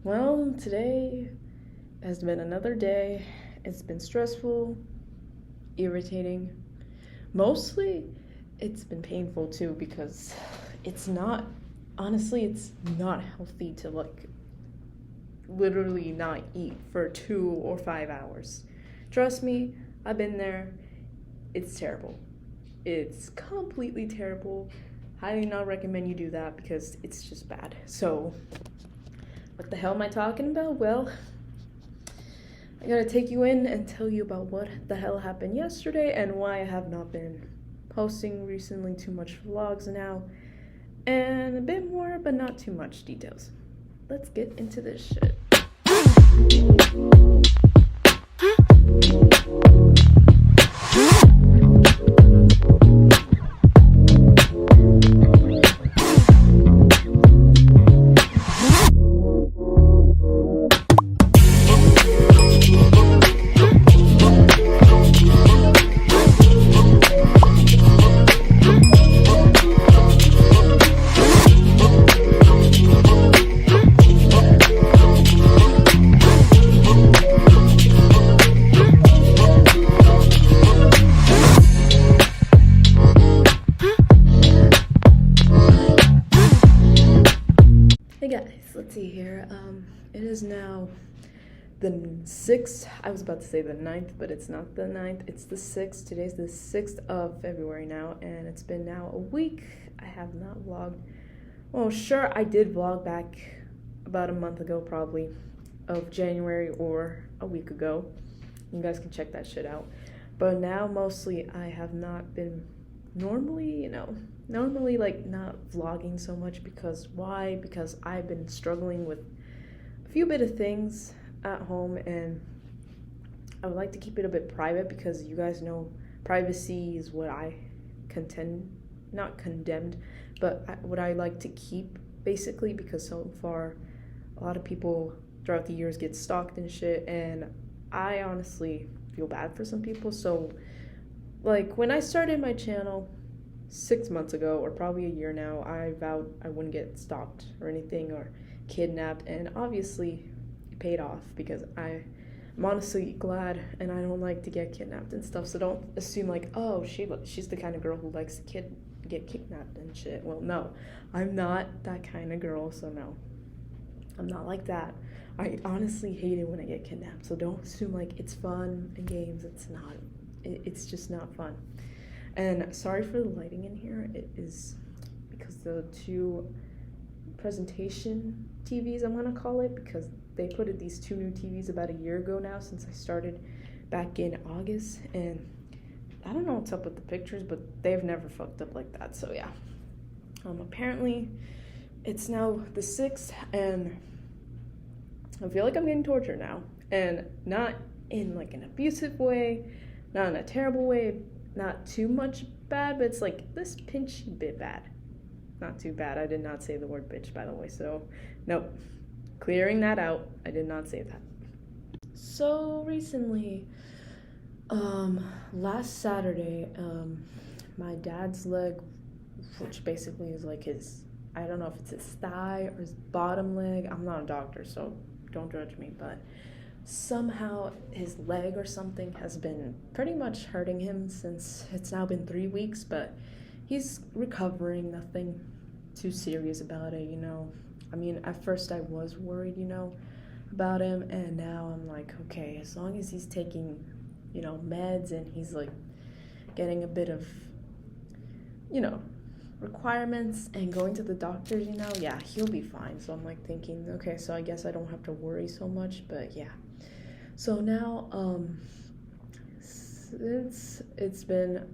Well, today has been another day. It's been stressful, irritating. Mostly, it's been painful too because honestly, it's not healthy to literally not eat for 2 or 5 hours. Trust me, I've been there. It's terrible. It's completely terrible. Highly not recommend you do that because it's just bad. So, what the hell am I talking about? Well, I gotta take you in and tell you about what the hell happened yesterday and why I have not been posting recently too much vlogs now, and a bit more, but not too much details. Let's get into this shit. Hey guys, let's see here. It is now the 6th. I was about to say the 9th, but it's not the 9th. It's the 6th. Today's the 6th of February now, and it's been now a week. I have not vlogged. Well, sure, I did vlog back about a month ago, probably, of January or a week ago. You guys can check that shit out. But now, mostly, I have not been normally like not vlogging so much because why? Because I've been struggling with a few bit of things at home, and I would like to keep it a bit private because you guys know privacy is what I not condemned, but what I like to keep basically, because so far a lot of people throughout the years get stalked and shit, and I honestly feel bad for some people. So like when I started my channel 6 months ago, or probably a year now, I vowed I wouldn't get stalked or anything or kidnapped, and obviously it paid off because I'm honestly glad, and I don't like to get kidnapped and stuff. So don't assume like, oh, she's the kind of girl who likes to get kidnapped and shit. Well, no, I'm not that kind of girl. So no, I'm not like that. I honestly hate it when I get kidnapped. So don't assume like it's fun and games. It's not. It's just not fun. And sorry for the lighting in here. It is because the two presentation TVs, I'm gonna call it, because they put in these two new TVs about a year ago now, since I started back in August, and I don't know what's up with the pictures, but they've never fucked up like that. So yeah, apparently it's now the 6th, and I feel like I'm getting tortured now, and not in like an abusive way, not in a terrible way, not too much bad, but it's like this pinchy bit bad. Not too bad. I did not say the word bitch, by the way, so nope. Clearing that out, I did not say that. So recently, last Saturday, my dad's leg, which basically is like I don't know if it's his thigh or his bottom leg. I'm not a doctor, so don't judge me, but somehow his leg or something has been pretty much hurting him since it's now been 3 weeks, but he's recovering, nothing too serious about it, I mean, at first I was worried, about him, and now I'm like, okay, as long as he's taking, meds, and he's like getting a bit of, requirements and going to the doctors, yeah, he'll be fine. So I'm like thinking, okay, so I guess I don't have to worry so much, but yeah. So now, it's been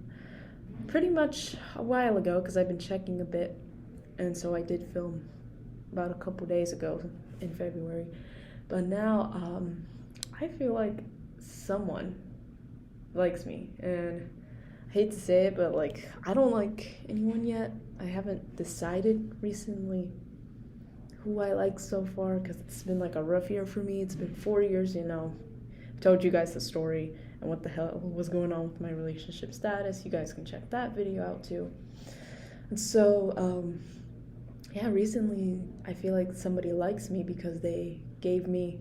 pretty much a while ago, because I've been checking a bit, and so I did film about a couple days ago in February, but now, I feel like someone likes me, and I hate to say it, but like, I don't like anyone yet. I haven't decided recently who I like so far, because it's been like a rough year for me. It's been 4 years, I've told you guys the story and what the hell was going on with my relationship status. You guys can check that video out too. And so, yeah, recently I feel like somebody likes me because they gave me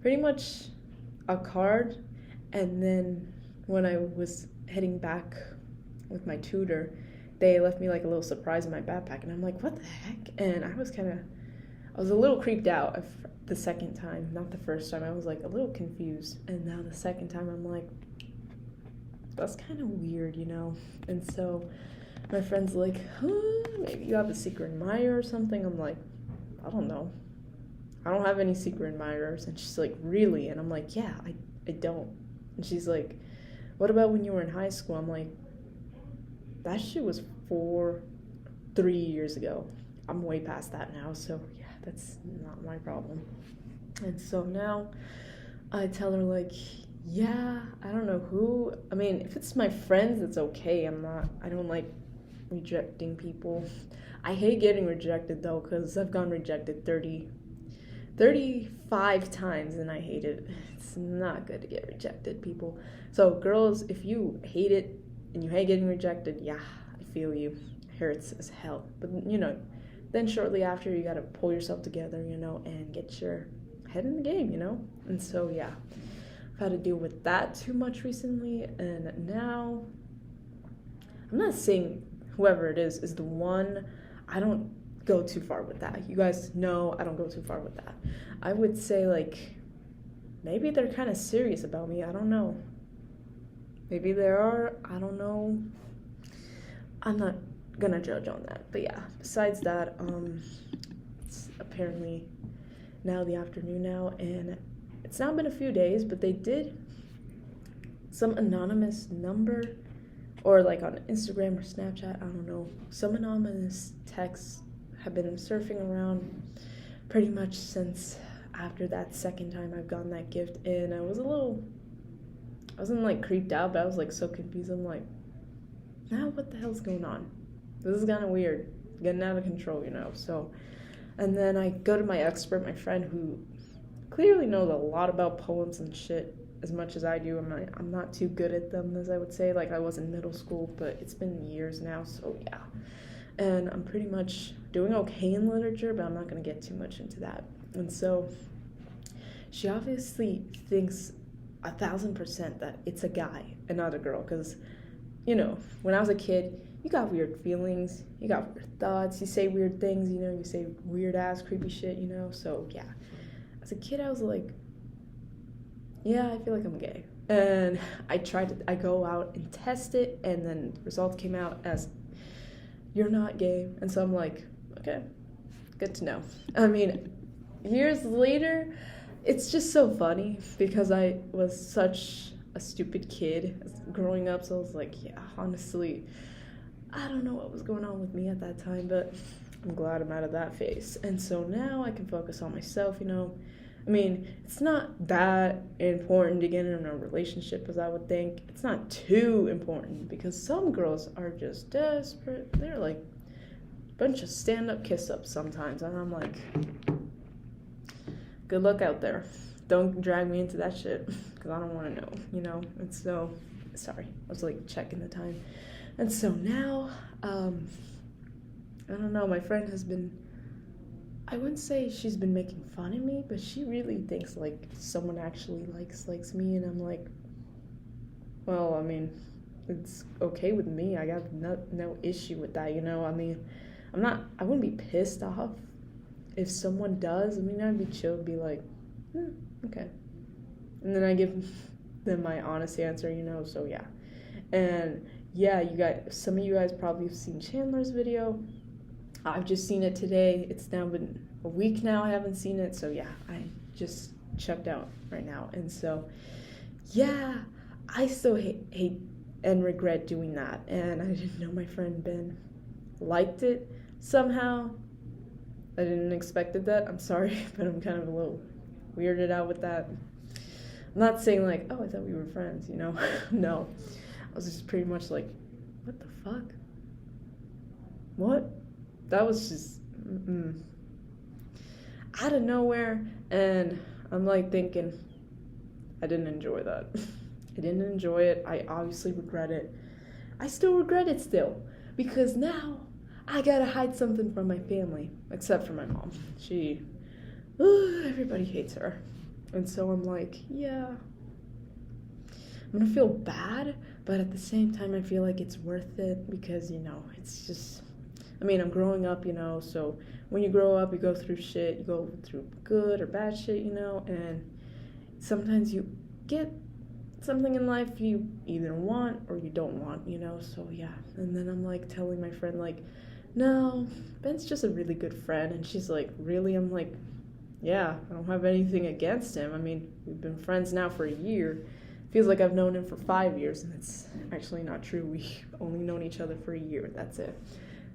pretty much a card, and then when I was heading back with my tutor, they left me like a little surprise in my backpack, and I'm like, what the heck? And I was a little creeped out the second time, not the first time. I was like a little confused, and now the second time I'm like, that's kind of weird, you know? And so my friend's like, maybe you have a secret admirer or something. I'm like, I don't know. I don't have any secret admirers. And she's like, really? And I'm like, yeah, I don't. And she's like, what about when you were in high school? I'm like, that shit was 3 years ago. I'm way past that now. So yeah, that's not my problem. And so now I tell her like, yeah, I don't know who. I mean, if it's my friends, it's okay. I don't like rejecting people. I hate getting rejected though, because I've gotten rejected 35 times and I hate it. It's not good to get rejected, people. So girls, if you hate it and you hate getting rejected, yeah, I feel you. It hurts as hell. But you know, then shortly after you gotta pull yourself together, you know, and get your head in the game, you know? And so yeah, I've had to deal with that too much recently, and now I'm not saying whoever it is the one. I don't go too far with that. You guys know I don't go too far with that. I would say like maybe they're kind of serious about me. I don't know. Maybe they are. I don't know. I'm not gonna judge on that. But yeah, besides that, it's apparently now the afternoon now, and it's now been a few days, but they did some anonymous number, or like on Instagram or Snapchat, I don't know, some anonymous texts have been surfing around pretty much since after that second time I've gotten that gift, and I wasn't like creeped out, but I was like so confused. I'm like, now what the hell's going on? This is kind of weird, getting out of control, you know. So, and then I go to my expert, my friend who clearly knows a lot about poems and shit as much as I do. I'm not too good at them, as I would say, like I was in middle school, but it's been years now, so yeah. And I'm pretty much doing okay in literature, but I'm not going to get too much into that. And so she obviously thinks 1,000% that it's a guy and not a girl, because, you know, when I was a kid, you got weird feelings, you got weird thoughts, you say weird things, you know, you say weird ass creepy shit, you know. So yeah, as a kid I was like, yeah, I feel like I'm gay. And I go out and test it, and then the results came out as, you're not gay. And so I'm like, okay, good to know. I mean, years later, it's just so funny because I was such a stupid kid growing up. So I was like, yeah, honestly, I don't know what was going on with me at that time, but I'm glad I'm out of that phase. And so now I can focus on myself, you know. I mean, it's not that important to get in a relationship as I would think. It's not too important because some girls are just desperate. They're like a bunch of stand-up kiss-ups sometimes. And I'm like, good luck out there. Don't drag me into that shit because I don't want to know, you know? And so, sorry, I was like checking the time. And so now, I don't know, my friend has been, I wouldn't say she's been making fun of me, but she really thinks like someone actually likes me, and I'm like, well, I mean, it's okay with me. I got no issue with that, you know. I mean, I wouldn't be pissed off if someone does. I mean, I'd be chill, be like, okay, and then I give them my honest answer, you know. So yeah, and yeah, some of you guys probably have seen Chandler's video. I've just seen it today. It's now been a week now I haven't seen it. So yeah, I just checked out right now. And so, yeah, I still hate and regret doing that. And I didn't know my friend Ben liked it somehow. I didn't expect that. I'm sorry, but I'm kind of a little weirded out with that. I'm not saying like, oh, I thought we were friends, you know? No. I was just pretty much like, what the fuck? What? That was just out of nowhere, and I'm like thinking, I didn't enjoy that. I didn't enjoy it. I obviously regret it. I still regret it still, because now I gotta hide something from my family, except for my mom. Everybody hates her. And so I'm like, yeah, I'm gonna feel bad, but at the same time, I feel like it's worth it because, it's just, I'm growing up, so when you grow up, you go through shit, you go through good or bad shit, and sometimes you get something in life you either want or you don't want, so yeah. And then I'm like telling my friend, like, no, Ben's just a really good friend. And she's like, really? I'm like, yeah, I don't have anything against him. We've been friends now for a year. Feels like I've known him for 5 years, and it's actually not true. We've only known each other for a year, that's it.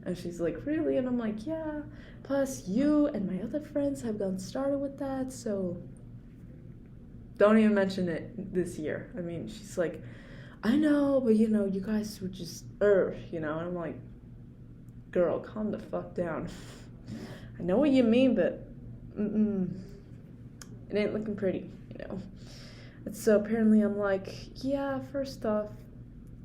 And she's like, really? And I'm like, yeah, plus you and my other friends have gotten started with that, so don't even mention it this year. She's like, I know, but you guys would just, and I'm like, girl, calm the fuck down. I know what you mean, but it ain't looking pretty, And so apparently I'm like, yeah, first off,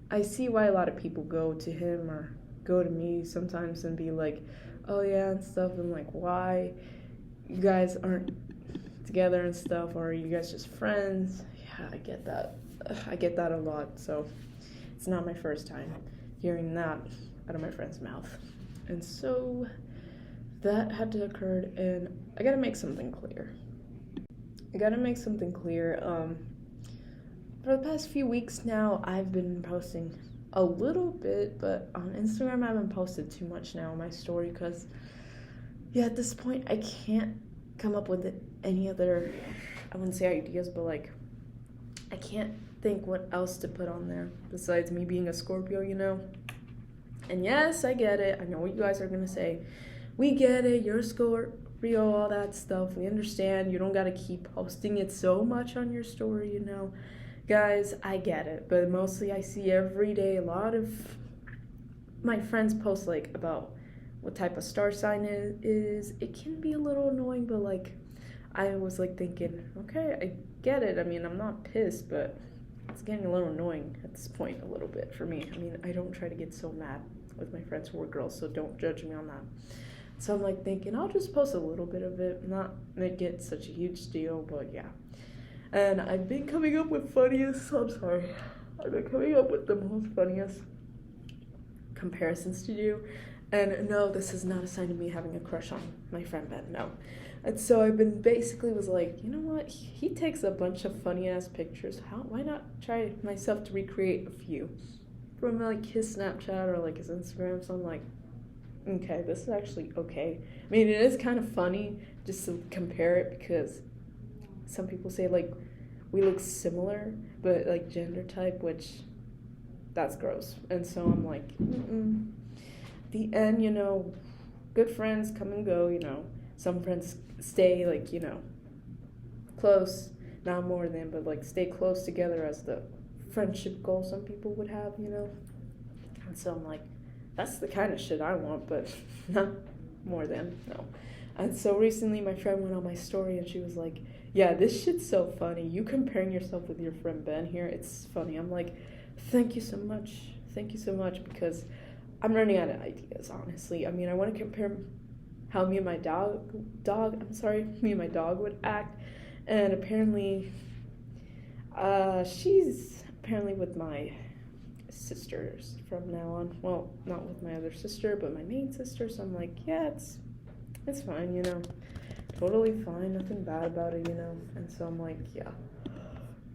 I see why a lot of people go to him or go to me sometimes and be like, oh yeah, and stuff. I'm like, why? You guys aren't together and stuff, or are you guys just friends? Yeah, I get that. I get that a lot, so it's not my first time hearing that out of my friend's mouth. And so that had to occur, and I gotta make something clear. For the past few weeks now, I've been posting a little bit, but on Instagram I haven't posted too much now on my story because, yeah, at this point I can't come up with any other, I wouldn't say ideas, but like, I can't think what else to put on there besides me being a Scorpio, And yes, I get it. I know what you guys are gonna say. We get it. You're a Scorpio, all that stuff. We understand. You don't gotta keep posting it so much on your story, Guys, I get it. But mostly I see every day a lot of my friends post like about what type of star sign it is. It can be a little annoying, but like I was like thinking, okay, I get it. I'm not pissed, but it's getting a little annoying at this point a little bit for me. I don't try to get so mad with my friends who are girls, so don't judge me on that. So I'm like thinking I'll just post a little bit of it, not make it such a huge deal, but yeah. And I've been coming up with I've been coming up with the most funniest comparisons to do. And no, this is not a sign of me having a crush on my friend Ben, no. And so I've been was like, you know what? He takes a bunch of funny ass pictures. Why not try myself to recreate a few from like his Snapchat or like his Instagram? So I'm like, okay, this is actually okay. It is kind of funny just to compare it because some people say like we look similar, but like gender type, which that's gross. And so I'm like, the end, good friends come and go, Some friends stay like, close, not more than, but like stay close together as the friendship goal some people would have, And so I'm like, that's the kind of shit I want, but not more than, no. And so recently my friend went on my story and she was like, yeah, this shit's so funny. You comparing yourself with your friend Ben here, it's funny. I'm like, thank you so much, because I'm running out of ideas, honestly. I want to compare how me and my dog would act, and apparently, she's apparently with my sisters from now on. Well, not with my other sister, but my main sister. So I'm like, yeah, it's fine, totally fine, nothing bad about it, And so I'm like, yeah,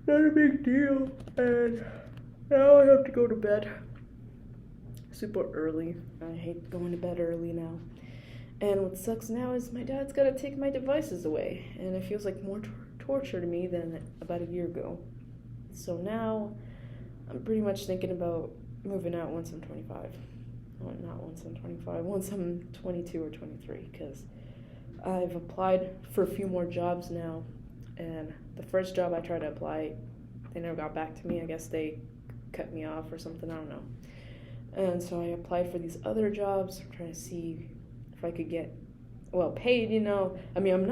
not a big deal. And now I have to go to bed super early. I hate going to bed early now. And what sucks now is my dad's got to take my devices away, and it feels like more torture to me than about a year ago. So now I'm pretty much thinking about moving out once I'm 25. Well, not once I'm 25, once I'm 22 or 23, because I've applied for a few more jobs now, and the first job I tried to apply, they never got back to me. I guess they cut me off or something, I don't know. And so I applied for these other jobs. I'm trying to see if I could get paid, I'm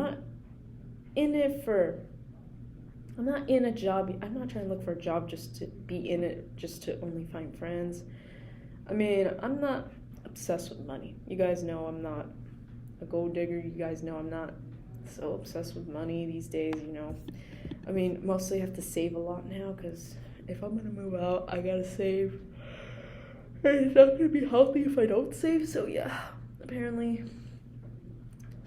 not in a job. I'm not trying to look for a job just to be in it, just to only find friends. I'm not obsessed with money. You guys know I'm not a gold digger. You guys know I'm not so obsessed with money these days, you know. I mean, mostly I have to save a lot now because if I'm gonna move out, I gotta save. And it's not gonna be healthy if I don't save, so yeah, apparently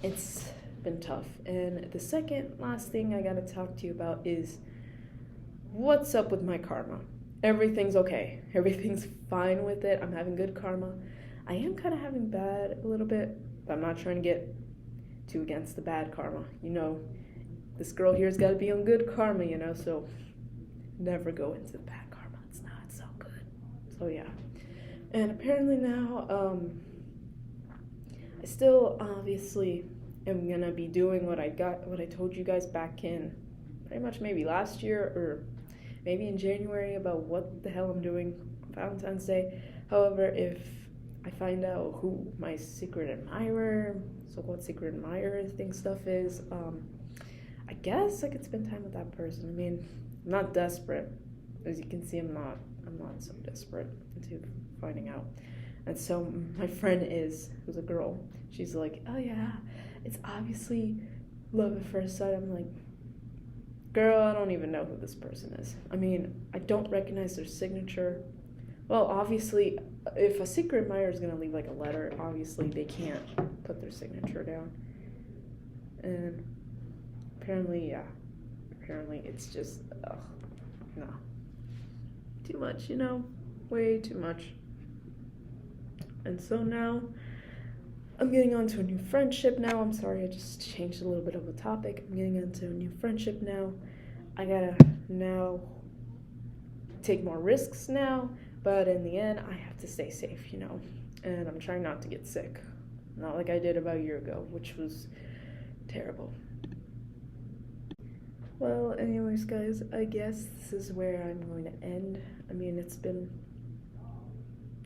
it's been tough. And the second last thing I gotta talk to you about is what's up with my karma. Everything's okay. Everything's fine with it. I'm having good karma. I am kind of having bad a little bit, but I'm not trying to get too against the bad karma. You know, this girl here's got to be on good karma, you know, so never go into the bad karma. It's not so good. So yeah. And apparently now, I still obviously am gonna be doing what I told you guys back in pretty much maybe last year or maybe in January about what the hell I'm doing on Valentine's Day. However, if I find out who my secret admirer, so-called secret admirer thing stuff is, I guess I could spend time with that person. I mean, I'm not desperate. As you can see, I'm not so desperate into finding out. And so my friend who's a girl, she's like, oh yeah, it's obviously love at first sight. I'm like, girl, I don't even know who this person is. I mean, I don't recognize their signature. Well, obviously, if a secret admirer is going to leave like a letter, obviously they can't put their signature down. And apparently it's just, no. Too much, you know? Way too much. And so now, I'm getting onto a new friendship now. I'm sorry, I just changed a little bit of the topic. I'm getting into a new friendship now. I gotta now take more risks now, but in the end, I have to stay safe, you know. And I'm trying not to get sick. Not like I did about a year ago, which was terrible. Well, anyways, guys, I guess this is where I'm going to end. I mean, it's been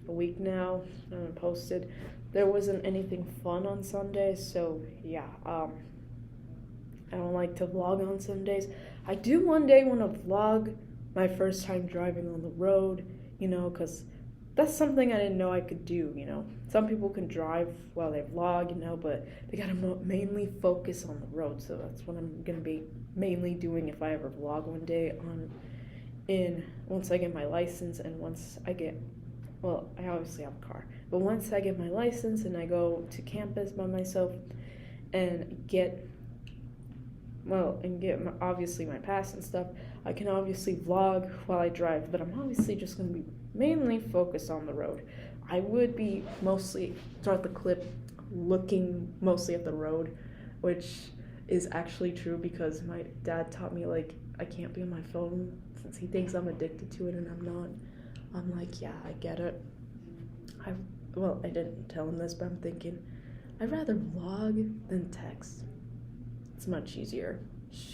a week now. I haven't posted. There wasn't anything fun on Sunday, so yeah. I don't like to vlog on Sundays. I do one day want to vlog my first time driving on the road, you know, because that's something I didn't know I could do, you know. Some people can drive while they vlog, you know, but they gotta mainly focus on the road. So that's what I'm gonna be mainly doing if I ever vlog one day once I get my license and once I get, well, I obviously have a car, but once I get my license and I go to campus by myself and get obviously my pass and stuff, I can obviously vlog while I drive, but I'm obviously just going to be mainly focused on the road. I would be mostly, throughout the clip, looking mostly at the road, which is actually true because my dad taught me, like, I can't be on my phone since he thinks I'm addicted to it and I'm not. I'm like, yeah, I get it. I didn't tell him this, but I'm thinking, I'd rather vlog than text. It's much easier.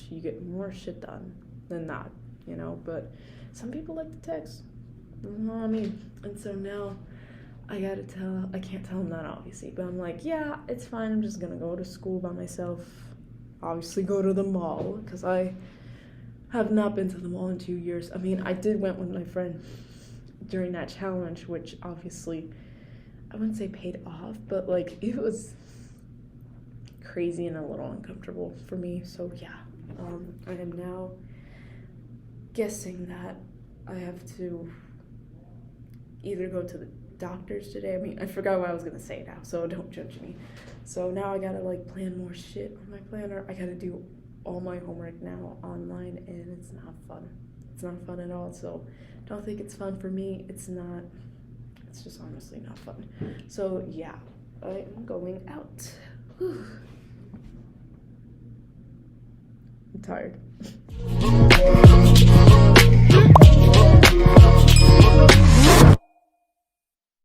You get more shit done than not, you know, but some people like to text. You know what I mean? And so now I can't tell him that obviously, but I'm like, yeah, it's fine. I'm just gonna go to school by myself. Obviously go to the mall because I have not been to the mall in 2 years. I mean, I went with my friend during that challenge, which obviously I wouldn't say paid off, but like it was crazy and a little uncomfortable for me. So yeah, I am now guessing that I have to either go to the doctors today. I mean, I forgot what I was gonna say now, so don't judge me. So now I gotta like plan more shit on my planner. I gotta do all my homework now online, and it's not fun. It's not fun at all. So don't think it's fun for me. It's not. It's just honestly not fun. So yeah, I'm going out. Whew. I'm tired.